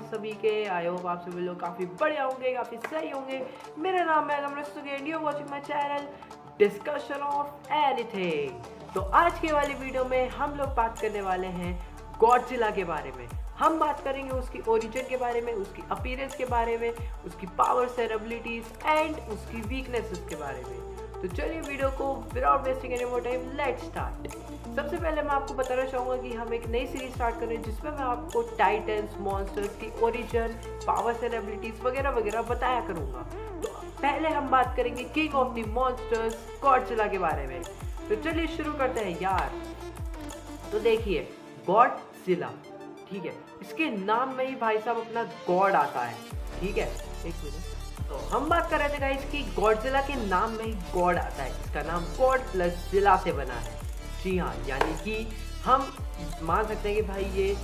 सभी के। I hope आप सभी लोग काफ़ी बढ़िया होंगे, काफ़ी सही होंगे। मेरा नाम है Amrit and you watching my channel discussion of anything. तो आज के वाली वीडियो में हम लोग बात करने वाले हैं गॉडजिला के बारे में। हम बात करेंगे उसकी ओरिजिन के बारे में, उसकी अपीयरेंस के बारे में, उसकी पावर्स एंड एबिलिटीज एंड उसकी वीकनेसेस के बारे में। तो चलिए वीडियो को without wasting any more time let's start. सबसे पहले मैं आपको बताना चाहूँगा कि हम एक नई सीरीज स्टार्ट कर रहे हैं जिसमें मैं आपको टाइटन्स, मॉन्स्टर्स की ओरिजिन, पावर्स एंड एबिलिटीज वगैरह वगैरह बताया करूँगा। तो पहले हम बात करेंगे king of the monsters Godzilla के बारे में। तो चलिए शुरू करते हैं यार। तो देखिए गॉडजिला, ठीक है, इसके नाम में ही भाई साहब अपना गॉड आता है, ठीक है। एक मिनट, तो हम बात कर रहे थे गाइस कि गॉडजिला के नाम में ही गॉड आता है। इसका नाम गॉड प्लस जिला से बना है। जी हाँ, यानी कि हम मान सकते हैं कि भाई ये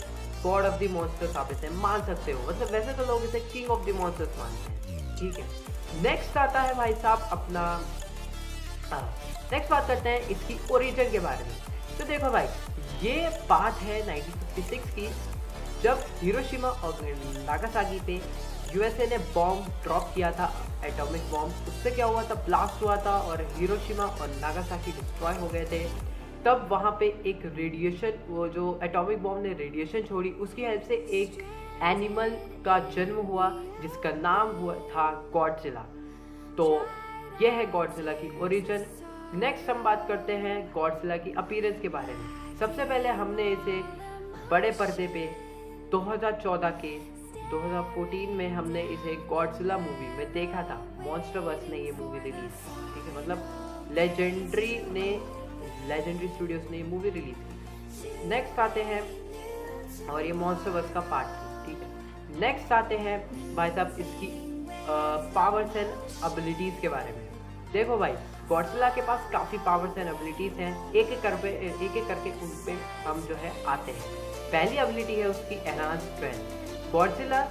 गॉड ऑफ द मॉन्स्टर्स आप इसे मान सकते हो। मतलब वैसे तो लोग इसे किंग ऑफ द मॉन्स्टर्स मानते हैं, ठीक है। नेक्स्ट आता है भाई साहब अपना नेक्स्ट बात करते हैं इसकी ओरिजिन के बारे में। तो देखो भाई, ये बात है 1956 की, जब हिरोशिमा और नागासाकी पे यूएसए ने बॉम्ब ड्रॉप किया था, एटॉमिक बॉम्ब। उससे क्या हुआ था, ब्लास्ट हुआ था और हिरोशिमा और नागासाकी डिस्ट्रॉय हो गए थे। तब वहाँ पे एक रेडिएशन, वो जो एटॉमिक बॉम्ब ने रेडिएशन छोड़ी, उसकी हेल्प से एक एनिमल का जन्म हुआ जिसका नाम हुआ था गॉडजिला। तो यह है गॉडजिला की ओरिजिन। नेक्स्ट हम बात करते हैं गॉडजिला की अपीयरेंस के बारे में। सबसे पहले हमने इसे बड़े पर्दे पे 2014 में हमने इसे गॉडजिला मूवी में देखा था। मॉन्स्टरवर्स ने ये मूवी रिलीज, ठीक है, मतलब लेजेंडरी स्टूडियोज ने ये मूवी रिलीज की। नेक्स्ट आते हैं, और ये मॉन्स्टरवर्स का पार्ट थी, ठीक है। नेक्स्ट आते हैं भाई साहब इसकी पावर्स एंड एबिलिटीज के बारे में। देखो भाई, गॉडजिला के पास काफ़ी पावर्स एंड एबिलिटीज हैं। एक एक करके उन पे हम जो है आते हैं। पहली एबिलिटी है उसकी एनहांस स्ट्रेंथ। गॉडजिला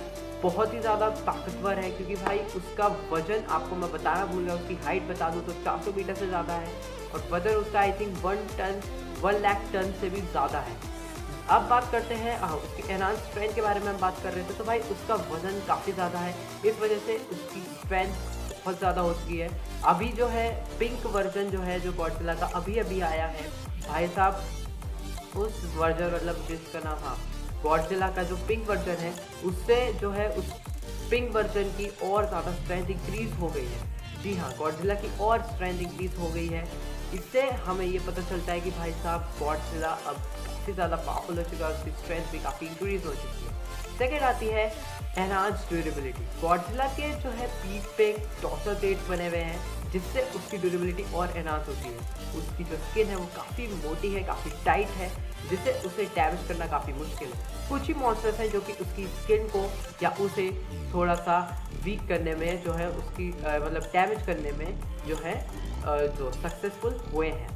बहुत ही ज़्यादा ताकतवर है क्योंकि भाई उसका वजन, आपको मैं बताना भूल गया, उसकी हाइट बता दूँ तो 400 मीटर से ज़्यादा है और वजन उसका आई थिंक 1 लाख टन से भी ज़्यादा है। अब बात करते हैं उसकी एनहांस स्ट्रेंथ के बारे में हम बात कर रहे थे। तो भाई उसका वजन काफ़ी ज़्यादा है, इस वजह से उसकी स्ट्रेंथ बहुत ज़्यादा हो चुकी है। अभी जो है पिंक वर्जन जो है, जो गॉडजिला का अभी आया है भाई साहब, उस वर्जन मतलब जिसका नाम, हाँ, गॉडजिला का जो पिंक वर्जन है, उससे जो है उस पिंक वर्जन की और ज़्यादा स्ट्रेंथ इंक्रीज हो गई है। जी हाँ, गॉडजिला की और स्ट्रेंथ इंक्रीज हो गई है। इससे हमें ये पता चलता है कि भाई साहब गॉडजिला अब काफ़ी ज़्यादा पावरफुल हो चुका है, उसकी स्ट्रेंथ भी काफ़ी इंक्रीज हो चुकी है। सेकेंड आती है एनहांस ड्यूरेबिलिटी। गॉडजिला के जो है पीठ पे टॉर्सर प्लेट्स बने हुए हैं जिससे उसकी ड्यूरेबिलिटी और एनहांस होती है। उसकी जो स्किन है वो काफ़ी मोटी है, काफ़ी टाइट है, जिससे उसे डैमेज करना काफ़ी मुश्किल है। कुछ ही मॉन्स्टर्स हैं जो कि उसकी स्किन को या उसे थोड़ा सा वीक करने में जो है उसकी मतलब डैमेज करने में जो है जो सक्सेसफुल हुए हैं।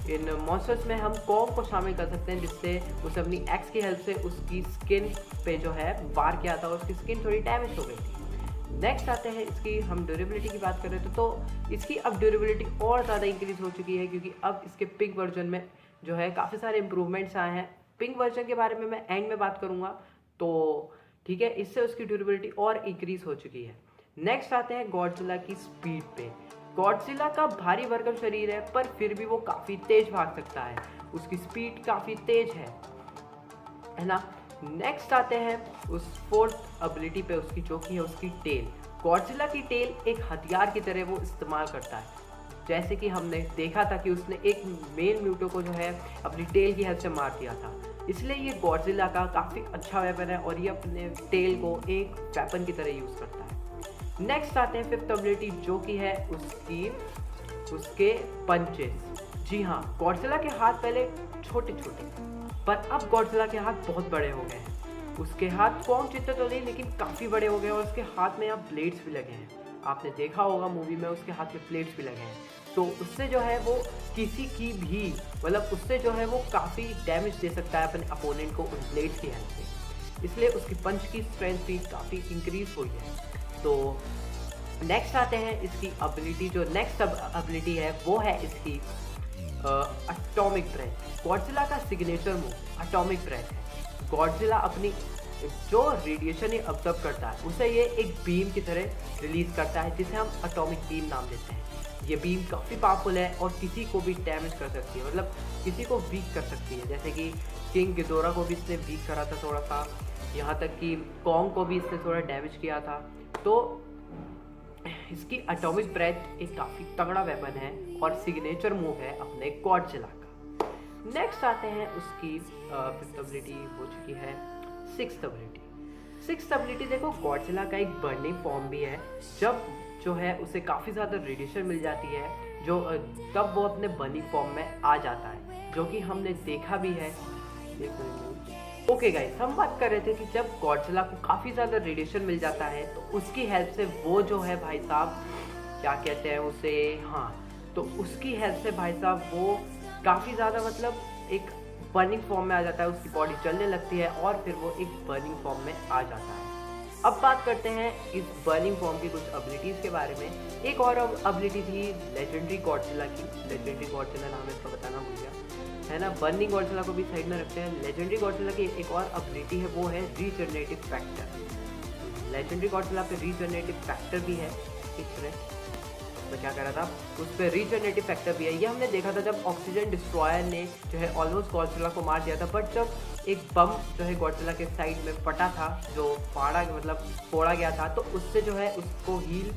इन मॉन्स्टर्स में हम कॉन्ग को शामिल कर सकते हैं, जिससे उसे अपनी एक्स की हेल्प से उसकी स्किन पे जो है वार किया था और उसकी स्किन थोड़ी डैमेज हो गई थी। नेक्स्ट आते हैं इसकी, हम ड्यूरेबिलिटी की बात कर रहे थे, तो इसकी अब ड्यूरेबिलिटी और ज़्यादा इंक्रीज हो चुकी है क्योंकि अब इसके पिंक वर्जन में जो है काफ़ी सारे इंप्रूवमेंट्स आए हैं। पिंक वर्जन के बारे में मैं एंड में बात करूँगा, तो ठीक है, इससे उसकी ड्यूरेबिलिटी और इंक्रीज हो चुकी है। नेक्स्ट आते हैं गॉडजिला की स्पीड पे। गॉडजिला का भारी भरकम शरीर है पर फिर भी वो काफ़ी तेज भाग सकता है, उसकी स्पीड काफ़ी तेज है ना। नेक्स्ट आते हैं उस फोर्थ एबिलिटी पे उसकी, जो कि है उसकी टेल। गॉडजिला की टेल एक हथियार की तरह वो इस्तेमाल करता है। जैसे कि हमने देखा था कि उसने एक मेल म्यूटो को जो है अपनी टेल की हेल्प से मार दिया था, इसलिए ये गॉडजिला का काफ़ी अच्छा वेपन है और ये अपने टेल को एक वेपन की तरह यूज़ करता है। नेक्स्ट आते हैं फिफ्थ एबिलिटी, जो कि है उसके पंचेस। जी हाँ, गॉडजिला के हाथ पहले छोटे छोटे, पर अब गॉडजिला के हाथ बहुत बड़े हो गए हैं। उसके हाथ कॉन्ग जितने तो नहीं, लेकिन काफ़ी बड़े हो गए और उसके हाथ में अब ब्लेड्स भी लगे हैं। आपने देखा होगा मूवी में उसके हाथ में ब्लेड्स भी लगे हैं, तो उससे जो है वो किसी की भी मतलब उससे जो है वो काफ़ी डैमेज दे सकता है अपने अपोनेंट को उन ब्लेड्स की हेल्प से। इसलिए उसकी पंच की स्ट्रेंथ भी काफ़ी इंक्रीज हुई है। तो नेक्स्ट आते हैं इसकी एबिलिटी, जो नेक्स्ट एबिलिटी है वो है इसकी एटॉमिक ब्रेथ। गॉडजिला का सिग्नेचर मूव एटॉमिक ब्रेथ है। गॉडजिला अपनी जो रेडिएशन ये ऑब्जर्व करता है उसे ये एक बीम की तरह रिलीज करता है, जिसे हम एटॉमिक बीम नाम देते हैं। ये बीम काफ़ी पावरफुल है और किसी को भी डैमेज कर सकती है, मतलब किसी को वीक कर सकती है। जैसे कि किंग गिदोरा को भी इसने वीक करा था थोड़ा सा, यहाँ तक कि कॉन्ग को भी इसने थोड़ा डैमेज किया था। तो इसकी एटॉमिक ब्रेथ एक काफ़ी तगड़ा वेपन है और सिग्नेचर मूव है अपने गॉडजिला का। नेक्स्ट आते हैं उसकी फिफ्थ एबिलिटी हो चुकी है सिक्स्थ एबिलिटी। सिक्स्थ एबिलिटी देखो, गॉडजिला का एक बर्निंग फॉर्म भी है। जब जो है उसे काफ़ी ज़्यादा रेडिएशन मिल जाती है, जो तब वो अपने बर्निंग फॉर्म में आ जाता है, जो कि हमने देखा भी है। ओके गाइस, हम बात कर रहे थे कि जब गॉडजिला को काफ़ी ज़्यादा रेडिएशन मिल जाता है तो उसकी हेल्प से वो जो है भाई साहब, क्या कहते हैं उसे, हाँ, तो उसकी हेल्प से भाई साहब वो काफ़ी ज़्यादा मतलब एक बर्निंग फॉर्म में आ जाता है, उसकी बॉडी जलने लगती है और फिर वो एक बर्निंग फॉर्म में आ जाता है। अब बात करते हैं इस बर्निंग फॉर्म की कुछ एबिलिटीज़ के बारे में। एक और एबिलिटी थी लेजेंडरी गॉडजिला की। लेजेंडरी गॉडजिला नाम इसका बताना भूल गया, है ना। बर्निंग गॉडजिला को भी साइड में रखते हैं। लेजेंडरी गॉडजिला की एक और एबिलिटी है, वो है रीजनरेटिव फैक्टर। लेजेंडरी गॉडजिला पे रीजनरेटिव फैक्टर भी है। तो क्या करा था, उस पर रीजनरेटिव फैक्टर भी है। ये हमने देखा था जब ऑक्सीजन डिस्ट्रॉयर ने जो है ऑलमोस्ट गॉडजिला को मार दिया था, बट जब एक बम जो है गॉडजिला के साइड में फटा था, जो फोड़ा गया था, तो उससे जो है उसको हील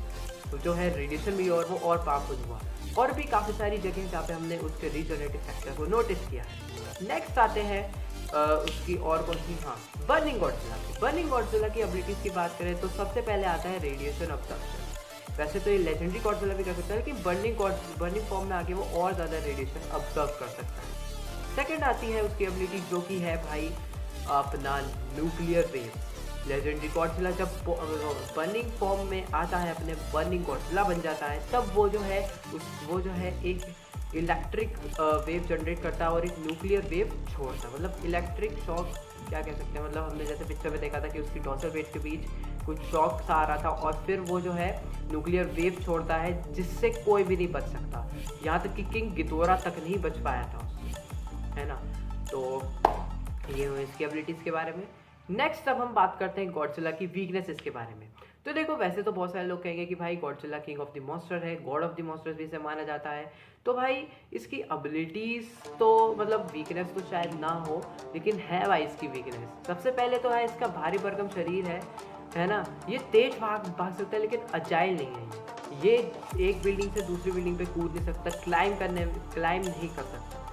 जो है रेडिएशन भी और वो और पावरफुल हुआ। और भी काफ़ी सारी जगह जहाँ पे हमने उसके रीजनरेटिव फैक्टर को नोटिस किया है। नेक्स्ट आते हैं उसकी और कौन सी, हाँ, बर्निंग गॉडजिला की। बर्निंग गॉडजिला की एबिलिटीज़ की बात करें तो सबसे पहले आता है रेडिएशन ऑब्जर्प्शन। वैसे तो ये लेजेंडरी गॉडजिला भी कर सकता है, लेकिन बर्निंग फॉर्म में आके वो और ज़्यादा रेडिएशन ऑब्जर्व कर सकता है। सेकंड आती है उसकी एबिलिटी जो कि है भाई अपना न्यूक्लियर वेव। लेजेंडरी गॉडजिला जब बर्निंग फॉर्म में आता है, अपने बर्निंग गॉडजिला बन जाता है, तब वो जो है एक इलेक्ट्रिक वेव जनरेट करता है और एक न्यूक्लियर वेव छोड़ता है। मतलब इलेक्ट्रिक शॉक क्या कह सकते हैं, मतलब हमने जैसे पिक्चर में देखा था कि उसकी डॉर्सल वेव के बीच कुछ शॉक सा आ रहा था और फिर वो जो है न्यूक्लियर वेव छोड़ता है, जिससे कोई भी नहीं बच सकता। यहाँ तक कि किंग गिदोरा तक नहीं बच पाया था उससे, है ना। तो ये हुई इसकी एबिलिटीज़ के बारे में। नेक्स्ट अब हम बात करते हैं गॉडजिला की वीकनेसेस के बारे में। तो देखो, वैसे तो बहुत सारे लोग कहेंगे कि भाई Godzilla king of the monster है, गॉड ऑफ द मॉन्स्टर्स भी इसे माना जाता है। तो भाई इसकी एबिलिटीज़ तो मतलब वीकनेस तो शायद ना हो, लेकिन है भाई इसकी वीकनेस। सबसे पहले तो है इसका भारी भरकम शरीर है ना। ये तेज भाग सकता है, लेकिन अजाइल नहीं है। ये एक बिल्डिंग से दूसरी बिल्डिंग पे कूद नहीं सकता, क्लाइम नहीं कर सकता।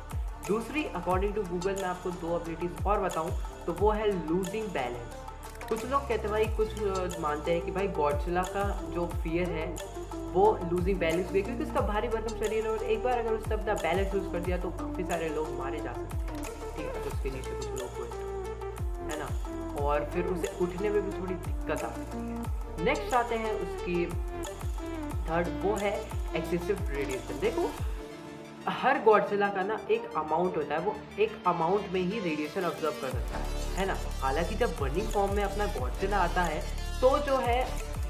दूसरी, अकॉर्डिंग टू गूगल मैं आपको दो एबिलिटीज़ और बताऊं तो वो है लूजिंग बैलेंस। कुछ लोग कहते हैं भाई, कुछ मानते हैं कि भाई गॉडजिला का जो फियर है वो लूजिंग बैलेंस भी है, क्योंकि उसका भारी भरकम शरीर है और एक बार अगर उसने अपना बैलेंस लूज कर दिया तो काफ़ी सारे लोग मारे जा सकते हैं, ठीक है। तो उसके नीचे कुछ लोग हुए, है ना, और फिर उसे उठने में भी थोड़ी दिक्कत आ सकती है। नेक्स्ट आते हैं उसकी थर्ड, वो है एक्सेसिव रेडिएशन। देखो, हर गॉडजिला का ना एक अमाउंट होता है, वो एक अमाउंट में ही रेडिएशन ऑब्जर्व कर सकता है ना। हालांकि जब बर्निंग फॉर्म में अपना गॉडजिला आता है तो जो है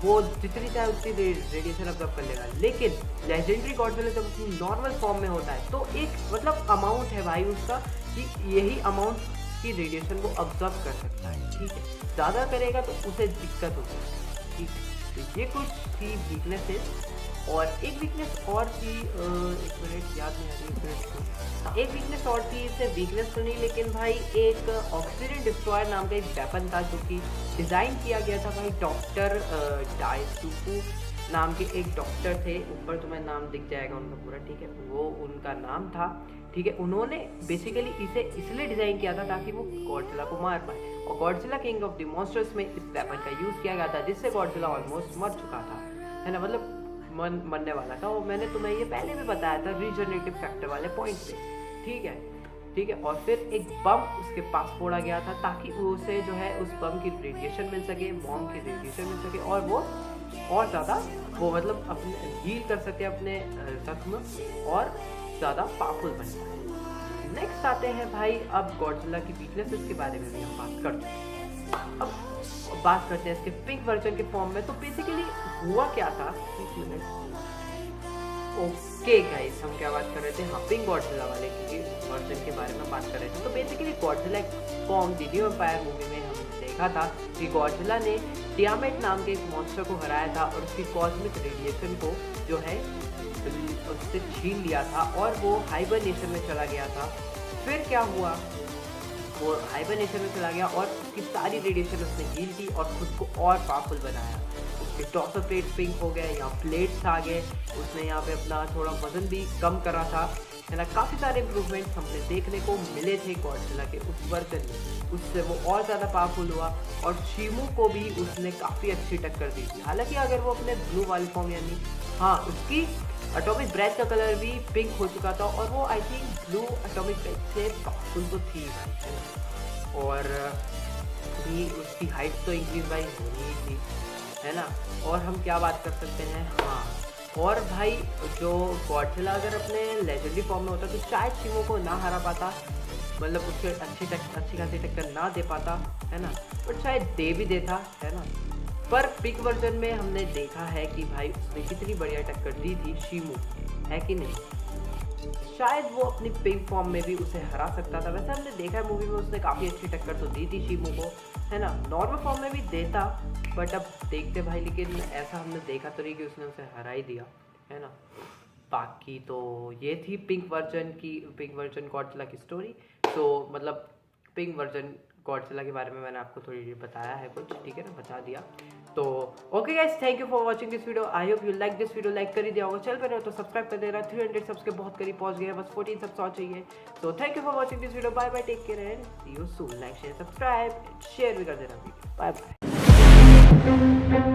वो जितनी चाहे उतनी रेडिएशन ऑब्जर्व कर लेगा, लेकिन लेजेंडरी गॉडजिला जब अपनी नॉर्मल फॉर्म में होता है तो एक मतलब अमाउंट है भाई उसका, कि यही अमाउंट की रेडिएशन वो ऑब्जर्व कर सकता है, ठीक है। ज़्यादा करेगा तो उसे दिक्कत होती है, ठीक है। तो ये कुछ थी वीकनेसेस। और एक वीकनेस और थी, एक मिनट याद नहीं आ रही, एक वीकनेस और थी। इससे वीकनेस तो नहीं, लेकिन भाई एक ऑक्सीजन डिस्ट्रॉयर नाम का एक वेपन था जो कि डिज़ाइन किया गया था भाई डॉक्टर डाइसुकु नाम के एक डॉक्टर थे। ऊपर तुम्हें नाम दिख जाएगा उनका पूरा, ठीक है, वो उनका नाम था, ठीक है। उन्होंने बेसिकली इसे इसलिए डिज़ाइन किया था ताकि वो गॉडजिला को मार पाए, और Godzilla king of the monsters में इस वेपन का यूज़ किया गया था, जिससे गॉडजिला ऑलमोस्ट मर चुका था, है ना, मतलब मरने वाला था। और मैंने तुम्हें ये पहले भी बताया था रीजनरेटिव फैक्टर वाले पॉइंट पे, ठीक है। और फिर एक बम उसके पास फोड़ा गया था ताकि उसे जो है उस बम की रेडिएशन मिल सके, बॉम्ब की रेडिएशन मिल सके, और वो और ज़्यादा वो मतलब अपने हील कर सके अपने जख्म और ज़्यादा पावरफुल बन पाए। नेक्स्ट आते हैं भाई अब गॉडजिला की वीकनेसेस के बारे में भी हम बात कर चुके हैं। अब बात करते हैं इसके पिंक वर्जन के फॉर्म में। तो बेसिकली हुआ क्या था, एक मिनट, ओके गाइस, हम क्या बात कर रहे थे, हाँ, पिंक गॉडजिला वाले वर्जन के बारे में बात कर रहे थे। तो बेसिकली गॉडजिला एक फॉर्म थी न्यू एम्पायर मूवी में हमने देखा था कि गॉडजिला ने टियामेट नाम के एक मॉन्स्टर को हराया था और उसकी कॉस्मिक रेडिएशन को जो है उससे छीन लिया था और वो हाइबरनेशन में चला गया था। फिर क्या हुआ, वो हाइबरनेशन में चला गया और उसकी सारी रेडिएशन उसने हील की और खुद को और पावरफुल बनाया। उसके टॉर्सो प्लेट पिंक हो गए, यहाँ प्लेट्स आ गए, उसने यहाँ पे अपना थोड़ा वजन भी कम करा था, है ना। काफ़ी सारे इम्प्रूवमेंट्स हमने देखने को मिले थे गॉडजिला के उस वर्जन में। उससे वो और ज़्यादा पावरफुल हुआ और शीमू को भी उसने काफ़ी अच्छी टक्कर दी थी। हालांकि अगर वो अपने ब्लू वाली फॉर्म यानी हाँ उसकी एटॉमिक ब्रेथ का कलर भी पिंक हो चुका था और वो I think blue atomic breath से पावरफुल तो थी और भी उसकी हाइट तो इंक्रीज भाई होनी ही थी, है ना। और हम क्या बात कर सकते हैं, हाँ और भाई जो गॉडजिला अगर अपने लेजेंडरी फॉर्म में होता तो शायद शीमू को ना हरा पाता, मतलब उसके अच्छी खासी टक्कर ना दे पाता, है ना, बट शायद दे भी देता, है ना। पर पिक वर्जन में हमने देखा है कि भाई उसने कितनी बढ़िया टक्कर दी थी शीमू, है कि नहीं। शायद वो अपनी पिक फॉर्म में भी उसे हरा सकता था। वैसे हमने देखा है मूवी में उसने काफ़ी अच्छी टक्कर तो दी थी शीमू को, है ना। नॉर्मल फॉर्म में भी देता, बट अब देखते भाई, लेकिन ऐसा हमने देखा तो नहीं कि उसने उसे हरा ही दिया, है ना। बाकी तो ये थी पिंक वर्जन गॉडजिला की स्टोरी। तो मतलब पिंक वर्जन गॉडजिला के बारे में मैंने आपको थोड़ी बताया है कुछ, ठीक है ना, बता दिया। तो okay guys, thank you for watching this video. I hope you like this video. Like कर ही दिया होगा, चल पे रहो तो सब्सक्राइब कर देना। 300 सबके बहुत करीब पहुंच गए, बस 14 सब्स और चाहिए। तो thank you for watching this video. Bye bye, take care and see you soon. Like share subscribe share भी कर देना। Bye bye.